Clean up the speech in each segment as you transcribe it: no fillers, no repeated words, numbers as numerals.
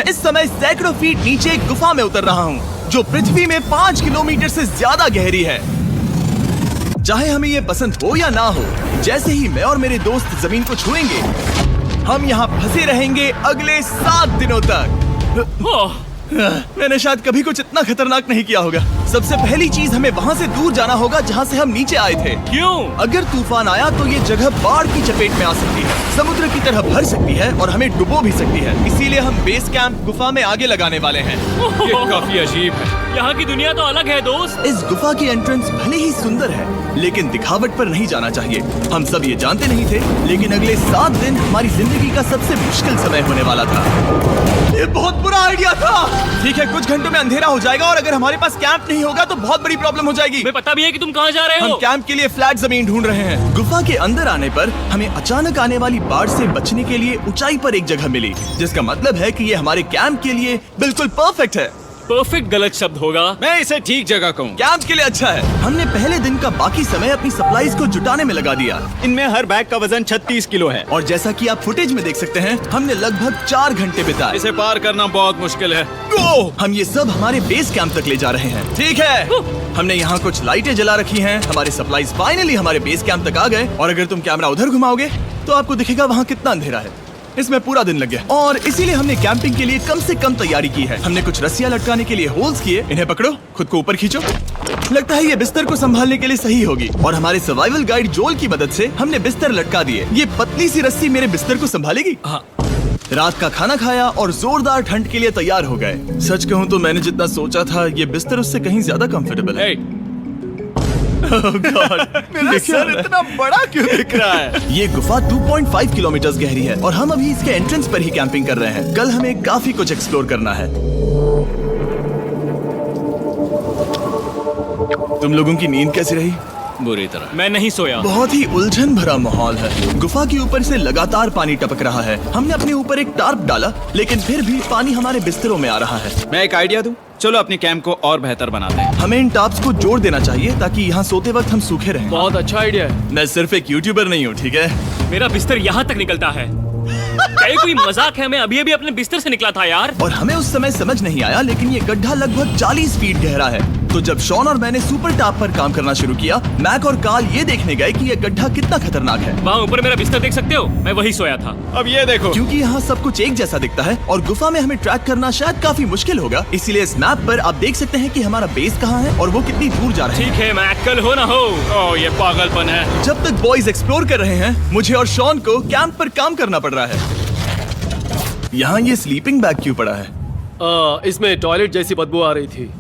मैं इस समय सैकड़ों फीट नीचे एक गुफा में उतर रहा हूँ जो पृथ्वी में 5 किलोमीटर से ज्यादा गहरी है। चाहे हमें ये पसंद हो या ना हो, जैसे ही मैं और मेरे दोस्त जमीन को छुएंगे, हम यहाँ फंसे रहेंगे अगले 7 दिनों तक। मैंने शायद कभी कुछ इतना खतरनाक नहीं किया होगा। सबसे पहली चीज हमें वहाँ से दूर जाना होगा जहाँ से हम नीचे आए थे। क्यों? अगर तूफान आया तो ये जगह बाढ़ की चपेट में आ सकती है, समुद्र की तरह भर सकती है और हमें डुबो भी सकती है। इसीलिए हम बेस कैंप गुफा में आगे लगाने वाले हैं। ये काफी अजीब है। यहाँ की दुनिया तो अलग है दोस्त। इस गुफा की एंट्रेंस भले ही सुंदर है, लेकिन दिखावट पर नहीं जाना चाहिए। हम सब ये जानते नहीं थे, लेकिन अगले 7 दिन हमारी जिंदगी का सबसे मुश्किल समय होने वाला था। ये बहुत बुरा आइडिया था। ठीक है, कुछ घंटों में अंधेरा हो जाएगा और अगर हमारे पास कैंप नहीं होगा तो बहुत बड़ी प्रॉब्लम हो जाएगी। हमें पता भी है कि तुम कहाँ जा रहे हो। हम कैंप के लिए फ्लैट जमीन ढूंढ रहे हैं। गुफा के अंदर आने पर हमें अचानक आने वाली बाढ़ से बचने के लिए ऊंचाई पर एक जगह मिली, जिसका मतलब है कि ये हमारे कैंप के लिए बिल्कुल परफेक्ट है। परफेक्ट गलत शब्द होगा। मैं इसे ठीक जगह कहूँ। कैंप के लिए अच्छा है। हमने पहले दिन का बाकी समय अपनी सप्लाईज को जुटाने में लगा दिया। इनमें हर बैग का वजन 36 किलो है और जैसा कि आप फुटेज में देख सकते हैं, हमने लगभग 4 घंटे बिताए। इसे पार करना बहुत मुश्किल है। हम ये सब हमारे बेस कैंप तक ले जा रहे हैं। ठीक है, हमने यहाँ कुछ लाइटें जला रखी हैं। हमारे सप्लाईज फाइनली हमारे बेस कैंप तक आ गए और अगर तुम कैमरा उधर घुमाओगे तो आपको दिखेगा वहाँ कितना अंधेरा है। इसमें पूरा दिन लग गया और इसीलिए हमने कैंपिंग के लिए कम से कम तैयारी की है। हमने कुछ रस्सियां लटकाने के लिए होल्स किए। इन्हें पकड़ो, खुद को ऊपर खींचो। लगता है ये बिस्तर को संभालने के लिए सही होगी और हमारे सर्वाइवल गाइड जोल की मदद से हमने बिस्तर लटका दिए। ये पतली सी रस्सी मेरे बिस्तर को संभालेगी। हाँ। रात का खाना खाया और जोरदार ठंड के लिए तैयार हो गए। सच कहूँ तो मैंने जितना सोचा था, ये बिस्तर उससे कहीं ज्यादा कंफर्टेबल है। Oh God, मेरा सर इतना बड़ा क्यों दिख रहा है? ये गुफा 2.5 किलोमीटर गहरी है और हम अभी इसके एंट्रेंस पर ही कैंपिंग कर रहे हैं। कल हमें काफी कुछ एक्सप्लोर करना है। तुम लोगों की नींद कैसी रही? बुरी तरह। मैं नहीं सोया। बहुत ही उलझन भरा माहौल है। गुफा के ऊपर से लगातार पानी टपक रहा है। हमने अपने ऊपर एक टार्प डाला, लेकिन फिर भी पानी हमारे बिस्तरों में आ रहा है। मैं एक आइडिया दूं? चलो अपने कैंप को और बेहतर बनाते हैं। हमें इन टार्प्स को जोड़ देना चाहिए ताकि यहाँ सोते वक्त हम सूखे रहें। बहुत अच्छा आइडिया है। मैं सिर्फ एक यूट्यूबर नहीं हूँ, ठीक है? मेरा बिस्तर यहाँ तक निकलता है। क्या ये कोई मजाक है? मैं अभी अभी अपने बिस्तर से निकला था यार। और हमें उस समय समझ नहीं आया, लेकिन ये गड्ढा लगभग 40 फीट गहरा है। तो जब शॉन और मैंने सुपर टॉप पर काम करना शुरू किया, मैक और कार्ल ये देखने गए कि ये गड्ढा कितना खतरनाक है। वहाँ ऊपर मेरा बिस्तर देख सकते हो? मैं वही सोया था। अब ये देखो, क्योंकि यहाँ सब कुछ एक जैसा दिखता है और गुफा में हमें ट्रैक करना शायद काफी मुश्किल होगा, इसीलिए इस मैप पर आप देख सकते हैं कि हमारा बेस कहाँ है और वो कितनी दूर जा रहा है। ठीक है, मैक कल हो ना हो। ओह ये पागलपन है। जब तक बॉयज एक्सप्लोर कर रहे हैं, मुझे और शॉन को कैंप पर काम करना पड़ रहा है। यहाँ ये स्लीपिंग बैग क्यों पड़ा है? इसमें टॉयलेट जैसी बदबू आ रही थी।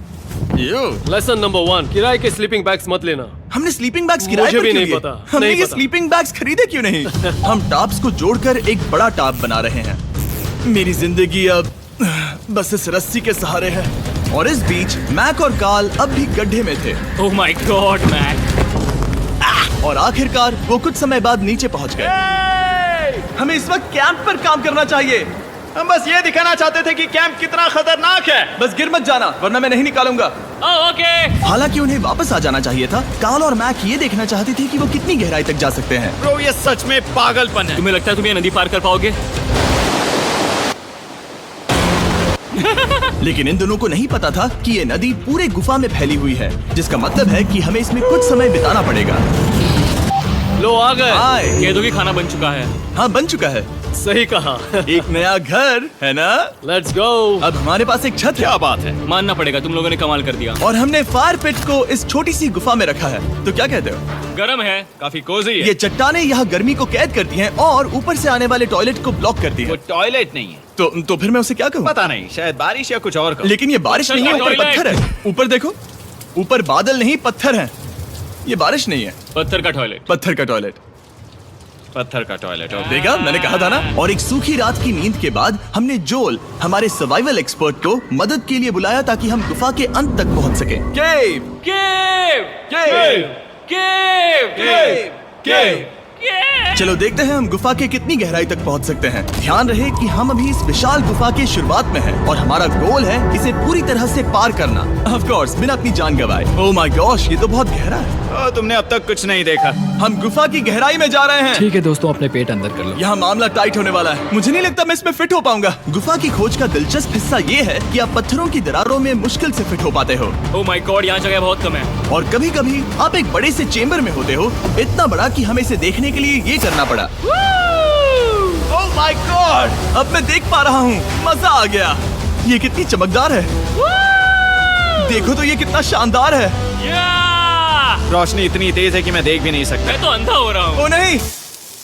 लेसन नंबर 1, किराए के स्लीपिंग बैग्स मत लेना। हमने स्लीपिंग बैग्स किराए मुझे पर भी क्यों नहीं लिए? पता, हमने नहीं ये पता। स्लीपिंग बैग्स खरीदे क्यों नहीं? हम टॉप्स को जोड़कर एक बड़ा टॉप बना रहे हैं। मेरी जिंदगी अब बस इस रस्सी के सहारे है। और इस बीच मैक और कार्ल अब भी गड्ढे में थे। Oh my God Mac. और आखिरकार वो कुछ समय बाद नीचे पहुंच गए। हमें इस वक्त कैंप पर काम करना चाहिए। हम बस ये दिखाना चाहते थे कि कैंप कितना खतरनाक है। बस गिर मत जाना, वरना मैं नहीं निकालूंगा। ओके। हालांकि उन्हें वापस आ जाना चाहिए था। कार्ल और मैक ये देखना चाहते थे कि वो कितनी गहराई तक जा सकते हैं। ब्रो ये सच में पागलपन है। तुम्हें लगता है तुम ये नदी पार कर पाओगे? लेकिन इन दोनों को नहीं पता था कि ये नदी पूरे गुफा में फैली हुई है, जिसका मतलब है कि हमें इसमें कुछ समय बिताना पड़ेगा। लो आ गए। हाय। कह दो कि खाना बन चुका है। हाँ, बन चुका है। सही कहा। एक नया घर है ना? Let's go. अब हमारे पास एक छत है। क्या बात है। मानना पड़ेगा, तुम लोगों ने कमाल कर दिया। और हमने फायर पिट को इस छोटी सी गुफा में रखा है। तो क्या कहते हो? गरम है। काफी कोजी है। ये चट्टानें यहाँ गर्मी को कैद करती हैं और ऊपर से आने वाले टॉयलेट को ब्लॉक करती वो है। टॉयलेट नहीं है। तो फिर मैं उसे क्या कहूँ? पता नहीं, शायद बारिश या कुछ और। लेकिन ये बारिश नहीं है, ऊपर टॉयलेट। पत्थर है। ऊपर देखो, ऊपर बादल नहीं पत्थर है। ये बारिश नहीं है, पत्थर का टॉयलेट। पत्थर का टॉयलेट। पत्थर का टॉयलेट। देखा, मैंने कहा था ना। और एक सूखी रात की नींद के बाद हमने जोल, हमारे सर्वाइवल एक्सपर्ट को मदद के लिए बुलाया ताकि हम गुफा के अंत तक पहुंच सके। केव, केव, केव, केव, केव, केव। केव। चलो देखते हैं हम गुफा के कितनी गहराई तक पहुंच सकते हैं। ध्यान रहे कि हम अभी इस विशाल गुफा के शुरुआत में हैं और हमारा गोल है इसे पूरी तरह से पार करना। ऑफ कोर्स बिना अपनी जान गंवाए। ओह माय गॉश, ये तो बहुत गहरा है। तुमने अब तक कुछ नहीं देखा। हम गुफा की गहराई में जा रहे हैं। ठीक है दोस्तों, अपने पेट अंदर कर लो। यहाँ मामला टाइट होने वाला है। मुझे नहीं लगता मैं इसमें फिट हो पाऊंगा। गुफा की खोज का दिलचस्प हिस्सा ये है कि आप पत्थरों की दरारों में मुश्किल से फिट हो पाते हो, ओह माय गॉड, यहाँ जगह बहुत कम है। और कभी कभी आप एक बड़े से चेम्बर में होते हो, इतना बड़ा कि हमें इसे देखने के लिए ये करना पड़ा। ओह माय गॉड, अब मैं देख पा रहा हूँ। मजा आ गया। ये कितनी चमकदार है। देखो तो ये कितना शानदार है। रोशनी इतनी तेज है कि मैं देख भी नहीं सकता। मैं तो अंधा हो रहा हूँ। ओ नहीं,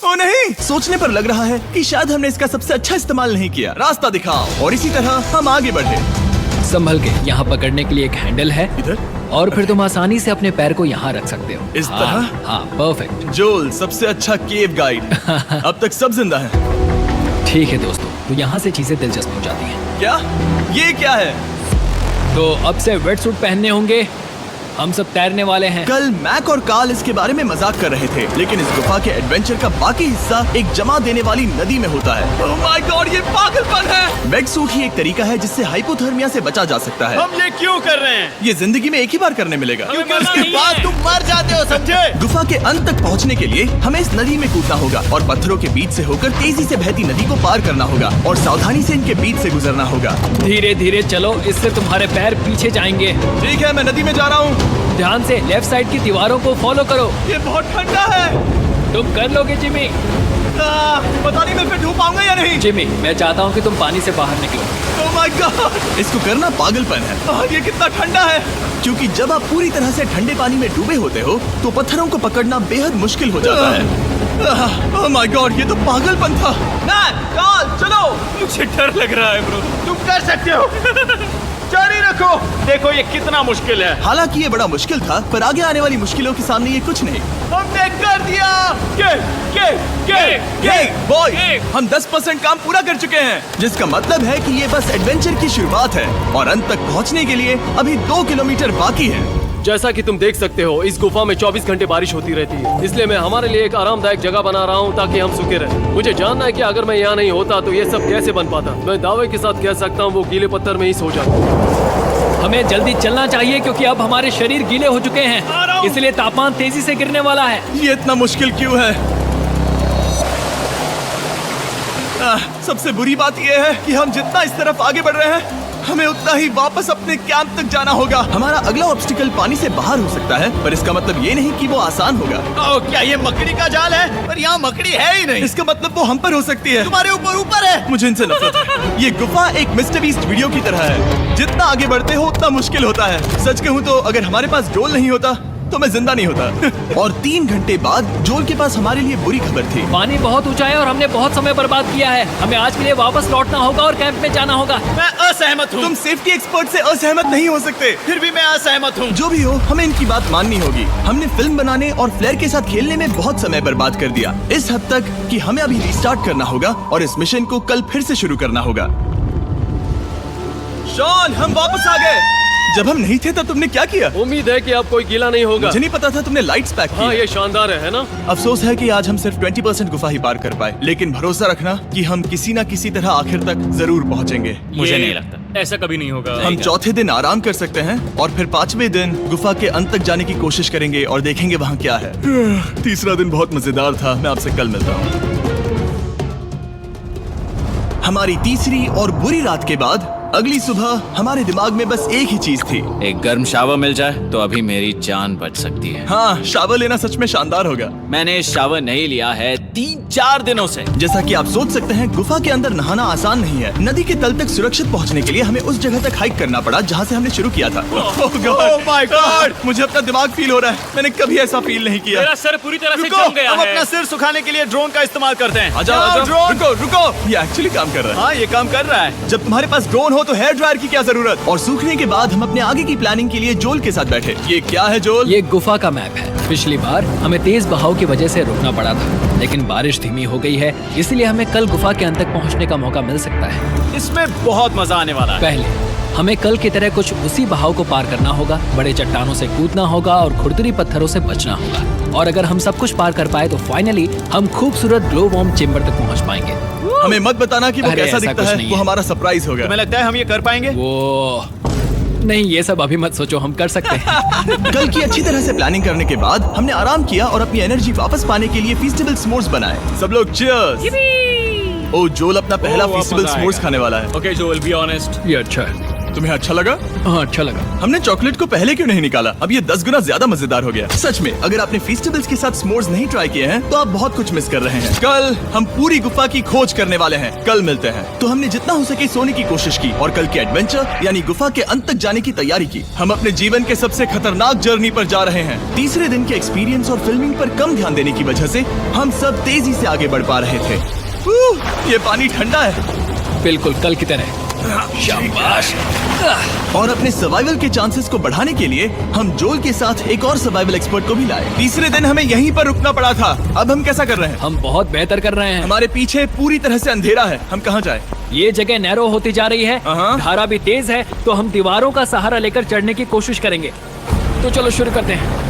ओ नहीं, सोचने पर लग रहा है कि शायद हमने इसका सबसे अच्छा इस्तेमाल नहीं किया। रास्ता दिखाओ। और इसी तरह हम आगे बढ़े। संभल के, यहाँ पकड़ने के लिए एक हैंडल है इधर? और फिर तुम आसानी से अपने पैर को यहाँ रख सकते हो। इस हाँ, तरह? हाँ, परफेक्ट। जोल, सबसे अच्छा केव गाइड। अब तक सब जिंदा हैं। ठीक है दोस्तों, तो यहाँ से चीजें दिलचस्प हो जाती हैं। क्या? ये क्या है? तो अब से वेट सूट पहनने होंगे। हम सब तैरने वाले हैं। कल मैक और कार्ल इसके बारे में मजाक कर रहे थे, लेकिन इस गुफा के एडवेंचर का बाकी हिस्सा एक जमा देने वाली नदी में होता है। ओह माय गॉड, ये पागलपन है। वेट सूट ही एक तरीका है जिससे हाइपोथर्मिया से बचा जा सकता है। हम ये क्यों कर रहे हैं? ये जिंदगी में एक ही बार करने मिलेगा, क्योंकि मजा उसके नहीं बाद है। तुम मर जाते हो, समझे? गुफा के अंत तक पहुंचने के लिए हमें इस नदी में कूदना होगा और पत्थरों के बीच से होकर तेजी से बहती नदी को पार करना होगा और सावधानी से इनके बीच से गुजरना होगा। धीरे धीरे चलो, इससे तुम्हारे पैर पीछे जाएंगे। ठीक है, मैं नदी में जा रहा हूँ। ध्यान से लेफ्ट साइड की दीवारों को फॉलो करो। ये बहुत ठंडा है। तुम कर लोगे जिमी। पता नहीं मैं फिट हो पाऊंगा या नहीं। जिमी, मैं चाहता हूँ कि तुम पानी से बाहर निकलो। ओह माय गॉड, इसको करना पागलपन है। ये कितना ठंडा है। क्योंकि जब आप पूरी तरह से ठंडे पानी में डूबे होते हो तो पत्थरों को पकड़ना बेहद मुश्किल हो जाता है। ओह माय गॉड, ये तो पागलपन था। कार्ल, चलो। मुझे डर लग रहा है ब्रो। तुम कर सकते हो। जारी रखो। देखो ये कितना मुश्किल है। हालांकि ये बड़ा मुश्किल था, पर आगे आने वाली मुश्किलों के सामने ये कुछ नहीं। हमने कर दिया। बॉय, हम 10% काम पूरा कर चुके हैं, जिसका मतलब है कि ये बस एडवेंचर की शुरुआत है और अंत तक पहुंचने के लिए अभी 2 किलोमीटर बाकी है। जैसा कि तुम देख सकते हो, इस गुफा में 24 घंटे बारिश होती रहती है। इसलिए मैं हमारे लिए एक आरामदायक जगह बना रहा हूँ ताकि हम सूखे रहें। मुझे जानना है कि अगर मैं यहाँ नहीं होता तो ये सब कैसे बन पाता। मैं दावे के साथ कह सकता हूँ वो गीले पत्थर में ही सो जाता। हमें जल्दी चलना चाहिए क्योंकि अब हमारे शरीर गीले हो चुके हैं, इसलिए तापमान तेजी से गिरने वाला है। ये इतना मुश्किल क्यों है? सबसे बुरी बात यह है कि हम जितना इस तरफ आगे बढ़ रहे हैं, हमें उतना ही वापस अपने कैंप तक जाना होगा। हमारा अगला ऑब्स्टिकल पानी से बाहर हो सकता है, पर इसका मतलब ये नहीं कि वो आसान होगा। क्या ये मकड़ी का जाल है? पर यहाँ मकड़ी है ही नहीं। इसका मतलब वो हम पर हो सकती है। तुम्हारे ऊपर है। मुझे इनसे नफरत है। ये गुफा एक मिस्टर बीस्ट वीडियो की तरह है। जितना आगे बढ़ते हो उतना मुश्किल होता है। सच कहूँ तो अगर हमारे पास जोल नहीं होता तो मैं जिंदा नहीं होता। और 3 घंटे बाद जोल के पास हमारे लिए बुरी खबर थी। पानी बहुत ऊंचा है और हमने बहुत समय बर्बाद किया है। हमें आज के लिए वापस लौटना होगा और कैंप में जाना होगा। मैं असहमत हूँ। तुम सेफ्टी एक्सपर्ट से असहमत नहीं हो सकते। फिर भी मैं असहमत हूँ। जो भी हो, हमें इनकी बात माननी होगी। हमने फिल्म बनाने और फ्लेयर के साथ खेलने में बहुत समय बर्बाद कर दिया, इस हद तक कि हमें अभी रिस्टार्ट करना होगा और इस मिशन को कल फिर से शुरू करना होगा। शॉन, हम वापस आ गए। जब हम नहीं थे तब तुमने क्या किया? उम्मीद है कि अब कोई गीला नहीं होगा। मुझे नहीं पता था तुमने लाइट्स पैक हाँ, की। ये शानदार है ना? अफसोस है कि आज हम सिर्फ 20% गुफा ही पार कर पाए, लेकिन भरोसा रखना कि हम किसी न किसी तरह आखिर तक जरूर पहुंचेंगे। मुझे नहीं लगता ऐसा कभी नहीं होगा। हम चौथे दिन आराम कर सकते हैं और फिर 5वें दिन गुफा के अंत तक जाने की कोशिश करेंगे और देखेंगे वहाँ क्या है। तीसरा दिन बहुत मजेदार था। मैं आपसे कल मिलता हूँ। हमारी तीसरी और बुरी रात के बाद अगली सुबह हमारे दिमाग में बस एक ही चीज थी। एक गर्म शावर मिल जाए तो अभी मेरी जान बच सकती है। हाँ, शावर लेना सच में शानदार होगा। मैंने शावर नहीं लिया है 3-4 दिनों से। जैसा कि आप सोच सकते हैं, गुफा के अंदर नहाना आसान नहीं है। नदी के तल तक सुरक्षित पहुंचने के लिए हमें उस जगह तक हाइक करना पड़ा जहां से हमने शुरू किया था। Oh my God! मुझे अपना दिमाग फील हो रहा है। मैंने कभी ऐसा फील नहीं किया। मेरा सर पूरी तरह से रुको, जम गया हम है। अपना सिर सुखाने के लिए ड्रोन का इस्तेमाल करते हैं। आजाओ, चलाओ आजाओ, ड्रोन। रुको रुको, ये एक्चुअली काम कर रहा है। हाँ, ये काम कर रहा है। जब तुम्हारे पास ड्रोन हो तो हेयर ड्रायर की क्या जरूरत। और सूखने के बाद हम अपने आगे की प्लानिंग के लिए जोल के साथ बैठे। ये क्या है जोल? ये गुफा का मैप है। पिछली बार हमें तेज बहाव की वजह से रुकना पड़ा था, लेकिन बारिश धीमी हो गई है, इसलिए हमें कल गुफा के अंत तक पहुंचने का मौका मिल सकता है। इसमें बहुत मजा आने वाला है। पहले हमें कल की तरह कुछ उसी बहाव को पार करना होगा, बड़े चट्टानों से कूदना होगा और खुरदुरी पत्थरों से बचना होगा। और अगर हम सब कुछ पार कर पाए तो फाइनली हम खूबसूरत ग्लो वार्म चेम्बर तक पहुंच पाएंगे। हमें मत बताना कि वो अरे, कैसा ऐसा दिखता कुछ है। नहीं वो है। हमारा सरप्राइज होगा। तुम्हें लगता है हम ये कर पाएंगे? वो नहीं, ये सब अभी मत सोचो, हम कर सकते हैं। कल की अच्छी तरह से प्लानिंग करने के बाद हमने आराम किया और अपनी एनर्जी वापस पाने के लिए फीस्टेबल s'mores बनाए। सब लोग cheers! ओ जोल अपना पहला वाह, फीस्टेबल मजा s'mores आएगा। खाने वाला है। Okay Joel, be honest. ये अच्छा है। तुम्हें अच्छा लगा? हाँ, अच्छा लगा। हमने चॉकलेट को पहले क्यों नहीं निकाला? अब ये 10 गुना ज्यादा मजेदार हो गया। सच में, अगर आपने फीस्टेबल्स के साथ s'mores नहीं ट्राई किए हैं तो आप बहुत कुछ मिस कर रहे हैं। कल हम पूरी गुफा की खोज करने वाले हैं। कल मिलते हैं। तो हमने जितना हो सके सोने की कोशिश की और कल के एडवेंचर यानी गुफा के अंत तक जाने की तैयारी की। हम अपने जीवन के सबसे खतरनाक जर्नी पर जा रहे हैं। तीसरे दिन के एक्सपीरियंस और फिल्मिंग पर कम ध्यान देने की वजह से हम सब तेजी से आगे बढ़ पा रहे थे। ये पानी ठंडा है। बिल्कुल कल की तरह। शाबाश। और अपने सर्वाइवल के चांसेस को बढ़ाने के लिए हम जोल के साथ एक और सर्वाइवल एक्सपर्ट को भी लाए। तीसरे दिन हमें यहीं पर रुकना पड़ा था। अब हम कैसा कर रहे हैं? हम बहुत बेहतर कर रहे हैं। हमारे पीछे पूरी तरह से अंधेरा है। हम कहाँ जाए? ये जगह नैरो होती जा रही है, धारा भी तेज है, तो हम दीवारों का सहारा लेकर चढ़ने की कोशिश करेंगे। तो चलो शुरू करते हैं।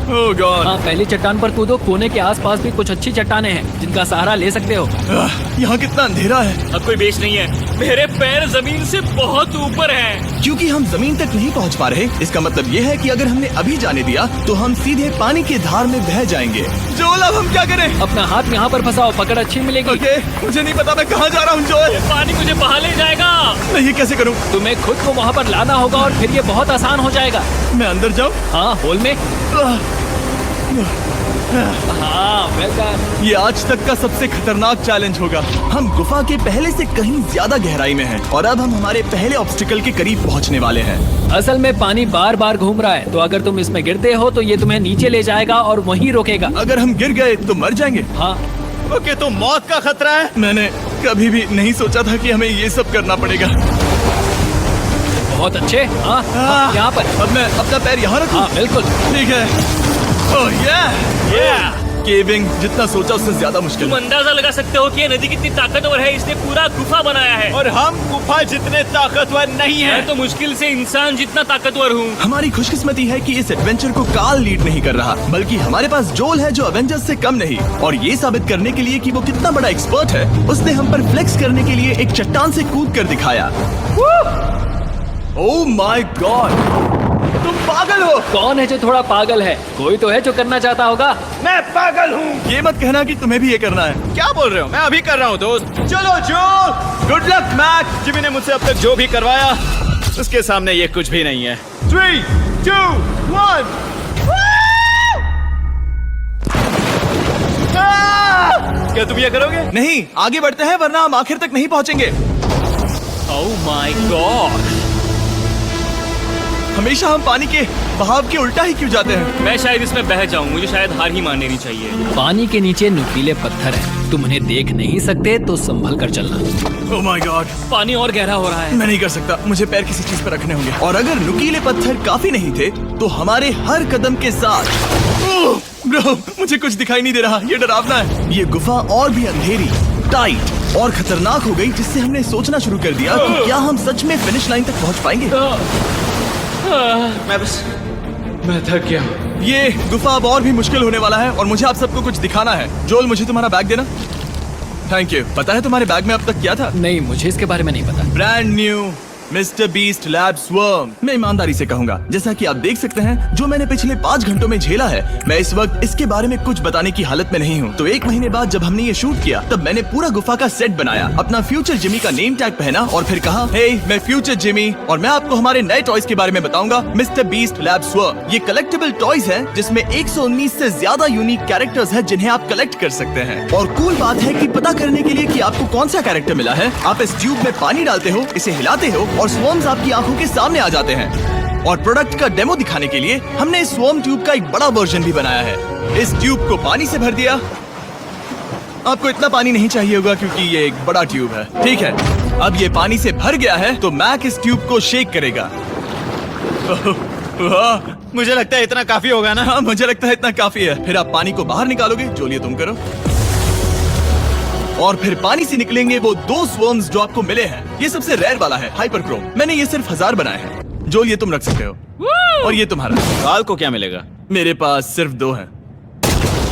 ओह गॉड। हाँ, पहली चट्टान पर कूदो। कोने के आसपास भी कुछ अच्छी चट्टानें हैं जिनका सहारा ले सकते हो। यहाँ कितना अंधेरा है। अब कोई बेस नहीं है। मेरे पैर जमीन से बहुत ऊपर हैं। क्योंकि हम जमीन तक नहीं पहुँच पा रहे, इसका मतलब ये है कि अगर हमने अभी जाने दिया तो हम सीधे पानी की धार में बह जाएंगे। जोल, अब हम क्या करें? अपना हाथ यहाँ पर फंसाओ, पकड़ अच्छी मिलेगी। ओके, मुझे नहीं पता मैं कहाँ जा रहा हूँ जोल। पानी मुझे बहा ले जाएगा। मैं ये कैसे करूँ? तुम्हें खुद को वहाँ पर लाना होगा और फिर ये बहुत आसान हो जाएगा। मैं अंदर जाऊँ? हाँ, होल में। हाँ, वेलकम। ये आज तक का सबसे खतरनाक चैलेंज होगा। हम गुफा के पहले से कहीं ज्यादा गहराई में हैं और अब हम हमारे पहले ऑब्स्टिकल के करीब पहुंचने वाले हैं। असल में पानी बार बार घूम रहा है, तो अगर तुम इसमें गिरते हो तो ये तुम्हें नीचे ले जाएगा और वहीं रोकेगा। अगर हम गिर गए तो मर जाएंगे। हाँ, ओके, तो मौत का खतरा है। मैंने कभी भी नहीं सोचा था कि हमें ये सब करना पड़ेगा। बहुत अच्छे। हाँ, हाँ, यहाँ पर। अब मैं अपना पैर यहाँ रखूं? हाँ, बिल्कुल। ठीक है। ओह yeah! केविंग जितना सोचा उससे ज्यादा मुश्किल तुम है। अंदाजा लगा सकते हो कि ये नदी कितनी ताकतवर है। इसने पूरा गुफा बनाया है। और हम गुफा जितने ताकतवर नहीं मैं है। तो मुश्किल से इंसान जितना ताकतवर हूँ। हमारी खुशकिस्मती है कि इस एडवेंचर को काल लीड नहीं कर रहा, बल्कि हमारे पास जोल है जो अवेंजर्स से कम नहीं। और ये साबित करने के लिए कि वो कितना बड़ा एक्सपर्ट है, उसने हम पर फ्लेक्स करने के लिए एक चट्टान से कूद कर दिखाया। ओह माय गॉड, तुम पागल हो। कौन है जो थोड़ा पागल है? कोई तो है जो करना चाहता होगा। मैं पागल हूँ। ये मत कहना कि तुम्हें भी ये करना है। क्या बोल रहे हो? मैं अभी कर रहा हूँ दोस्त। चलो जो, गुड लक मैक। जिमी ने मुझसे अब तक जो भी करवाया उसके सामने ये कुछ भी नहीं है। 3, 2, 1। क्या तुम ये करोगे? नहीं, आगे बढ़ते हैं वरना हम आखिर तक नहीं पहुंचेंगे। ओह माय गॉड। हमेशा हम पानी के बहाव के उल्टा ही क्यों जाते हैं? मैं शायद इसमें बह जाऊं। मुझे शायद हार ही मान लेनी चाहिए। पानी के नीचे नुकीले पत्थर हैं। तुम उन्हें देख नहीं सकते तो संभल कर चलना। ओह माय गॉड, पानी और गहरा हो रहा है। मैं नहीं कर सकता। मुझे पैर किसी चीज पर रखने होंगे। और अगर नुकीले पत्थर काफी नहीं थे तो हमारे हर कदम के साथ ब्रो, मुझे कुछ दिखाई नहीं दे रहा। ये डरावना है। ये गुफा और भी अंधेरी, टाइट और खतरनाक हो गई, जिससे हमने सोचना शुरू कर दिया कि क्या हम सच में फिनिश लाइन तक पहुंच पाएंगे। मैं थक गया। ये गुफा अब और भी मुश्किल होने वाला है और मुझे आप सबको कुछ दिखाना है। जोल, मुझे तुम्हारा बैग देना। Thank you. पता है तुम्हारे बैग में अब तक क्या था? नहीं, मुझे इसके बारे में नहीं पता। Brand new mister beast lab swarm. मैं ईमानदारी से कहूंगा, जैसा कि आप देख सकते हैं, जो मैंने पिछले 5 घंटों में झेला है, मैं इस वक्त इसके बारे में कुछ बताने की हालत में नहीं हूँ। तो 1 महीने बाद जब हमने ये शूट किया, तब मैंने पूरा गुफा का सेट बनाया, अपना फ्यूचर जिमी का नेम टैग पहना और फिर कहा, हे मैं फ्यूचर जिमी और मैं आपको हमारे नए टॉयज के बारे में बताऊंगा, मिस्टर बीस्ट लैब स्वर्म। ये कलेक्टेबल टॉयज है जिसमें 119 से ज्यादा यूनिक कैरेक्टर्स है जिन्हें आप कलेक्ट कर सकते हैं। और कूल बात है कि पता करने के लिए कि आपको कौन सा कैरेक्टर मिला है, आप इस ट्यूब में पानी डालते हो, इसे हिलाते हो और स्वर्म्स आपकी आंखों के सामने आ जाते हैं। और प्रोडक्ट का डेमो दिखाने के लिए हमने इस स्वॉर्म ट्यूब का एक बड़ा वर्जन भी बनाया है। इस ट्यूब को पानी से भर दिया। आपको इतना पानी नहीं चाहिए होगा क्योंकि ये एक बड़ा ट्यूब है। ठीक है, अब ये पानी से भर गया है तो मैक इस ट्यूब को शेक करेगा। मुझे लगता है इतना काफी होगा ना? हाँ, मुझे लगता है इतना काफी है। फिर आप पानी को बाहर निकालोगे। जोलिए तुम करो। और फिर पानी से निकलेंगे वो 2 स्वर्म्स जो आपको मिले हैं। ये सबसे रेयर वाला है, हाइपरक्रोम। मैंने ये सिर्फ 1000 बनाए हैं। जो ये तुम रख सकते हो। और ये तुम्हारा। काल को क्या मिलेगा? मेरे पास सिर्फ 2 हैं।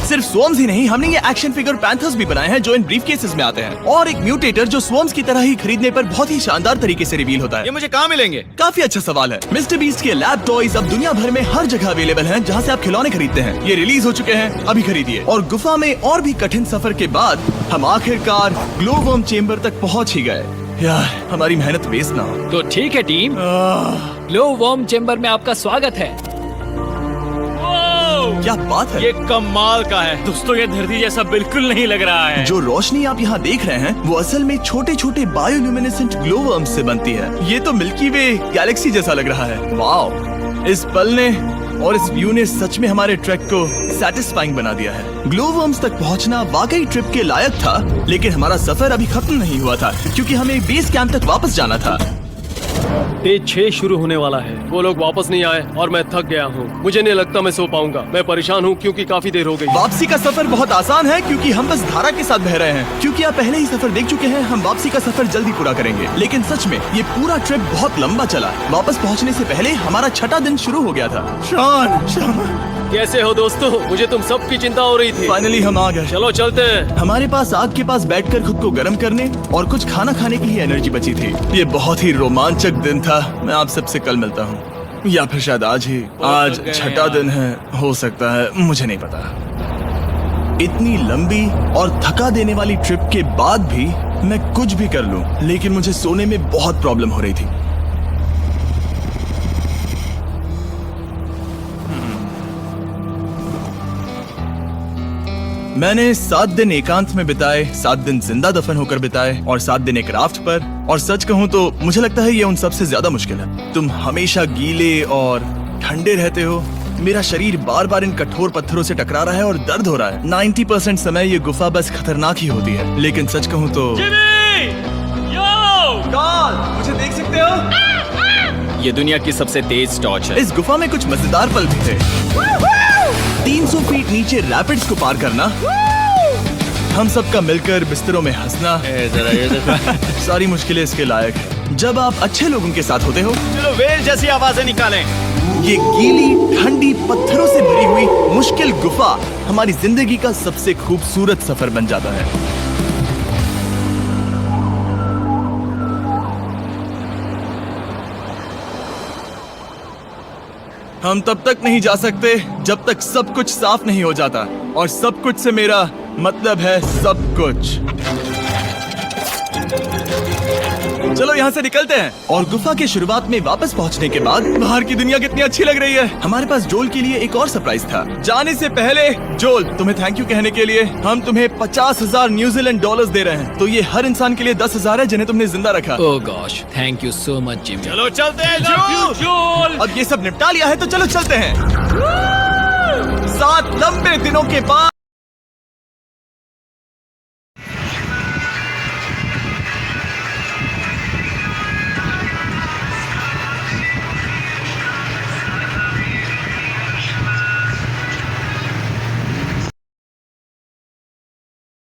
सिर्फ स्वॉर्म्स ही नहीं, हमने ये एक्शन फिगर पैंथर्स भी बनाए हैं जो इन ब्रीफ केसेस में आते हैं, और एक म्यूटेटर जो स्वॉर्म्स की तरह ही खरीदने पर बहुत ही शानदार तरीके से रिवील होता ये है। मुझे कहाँ मिलेंगे? काफी अच्छा सवाल है। मिस्टर बीस्ट के लैब टॉयज अब दुनिया भर में हर जगह अवेलेबल हैं जहां से आप खिलौने खरीदते हैं। ये रिलीज हो चुके हैं, अभी खरीदिए। और गुफा में और भी कठिन सफर के बाद हम आखिरकार ग्लो वर्म चेम्बर तक पहुंच ही गए। यार, हमारी मेहनत वेस्ट ना हो। तो ठीक है टीम, ग्लो वर्म चेम्बर में आपका स्वागत है। क्या बात है! ये कमाल का है। दोस्तों ये धरती जैसा बिल्कुल नहीं लग रहा है। जो रोशनी आप यहाँ देख रहे हैं वो असल में छोटे छोटे बायोल्यूमिनेसेंट ग्लो वर्म्स से बनती है। ये तो मिल्की वे गैलेक्सी जैसा लग रहा है। वाओ! इस पल ने और इस व्यू ने सच में हमारे ट्रैक को सैटिस्फाइंग बना दिया है। ग्लो वर्म्स तक पहुंचना वाकई ट्रिप के लायक था, लेकिन हमारा सफर अभी खत्म नहीं हुआ था क्योंकि हमें बेस कैंप तक वापस जाना था। डे 6 शुरू होने वाला है। वो लोग वापस नहीं आए और मैं थक गया हूँ। मुझे नहीं लगता मैं सो पाऊंगा। मैं परेशान हूँ क्योंकि काफी देर हो गई। वापसी का सफर बहुत आसान है क्योंकि हम बस धारा के साथ बह रहे हैं। क्योंकि आप पहले ही सफर देख चुके हैं, हम वापसी का सफर जल्दी पूरा करेंगे। लेकिन सच में ये पूरा ट्रिप बहुत लंबा चला। वापस पहुंचने से पहले हमारा 6वां दिन शुरू हो गया था। शॉन, कैसे हो दोस्तों? मुझे तुम सबकी चिंता हो रही थी। फाइनली हम आ गए। चलो चलते हैं। हमारे पास आग के पास बैठकर खुद को गर्म करने और कुछ खाना खाने के लिए एनर्जी बची थी। ये बहुत ही रोमांचक दिन था। मैं आप सबसे कल मिलता हूँ, या फिर शायद आज ही। आज 6वां दिन है, हो सकता है, मुझे नहीं पता। इतनी लंबी और थका देने वाली ट्रिप के बाद भी मैं कुछ भी कर लूं, लेकिन मुझे सोने में बहुत प्रॉब्लम हो रही थी। मैंने 7 दिन एकांत में बिताए, 7 दिन जिंदा दफन होकर बिताए और 7 दिन एक राफ्ट पर। और सच कहूँ तो मुझे लगता है ये उन सबसे ज्यादा मुश्किल है। तुम हमेशा गीले और ठंडे रहते हो। मेरा शरीर बार बार इन कठोर पत्थरों से टकरा रहा है और दर्द हो रहा है। 90% समय ये गुफा बस खतरनाक ही होती है। लेकिन सच कहूँ तो मुझे देख सकते हो, ये दुनिया की सबसे तेज टॉर्च है। इस गुफा में कुछ मजेदार पल भी थे। 300 फीट नीचे रैपिड्स को पार करना, हम सबका मिलकर बिस्तरों में हंसना, सारी मुश्किलें इसके लायक है जब आप अच्छे लोगों के साथ होते हो। चलो वेल जैसी आवाजें निकालें। ये गीली ठंडी पत्थरों से भरी हुई मुश्किल गुफा हमारी जिंदगी का सबसे खूबसूरत सफर बन जाता है। हम तब तक नहीं जा सकते जब तक सब कुछ साफ नहीं हो जाता, और सब कुछ से मेरा मतलब है सब कुछ। चलो यहाँ से निकलते हैं। और गुफा के शुरुआत में वापस पहुँचने के बाद बाहर की दुनिया कितनी अच्छी लग रही है। हमारे पास जोल के लिए एक और सरप्राइज था। जाने से पहले जोल, तुम्हें थैंक यू कहने के लिए हम तुम्हें 50,000 न्यूजीलैंड डॉलर्स दे रहे हैं। तो ये हर इंसान के लिए 10,000 है जिन्हें तुमने जिंदा रखा। Oh gosh, thank you so much Jimmy. चलो चलते हैं जोल। अब ये सब निपटा लिया है तो चलो चलते हैं। 7 लंबे दिनों के बाद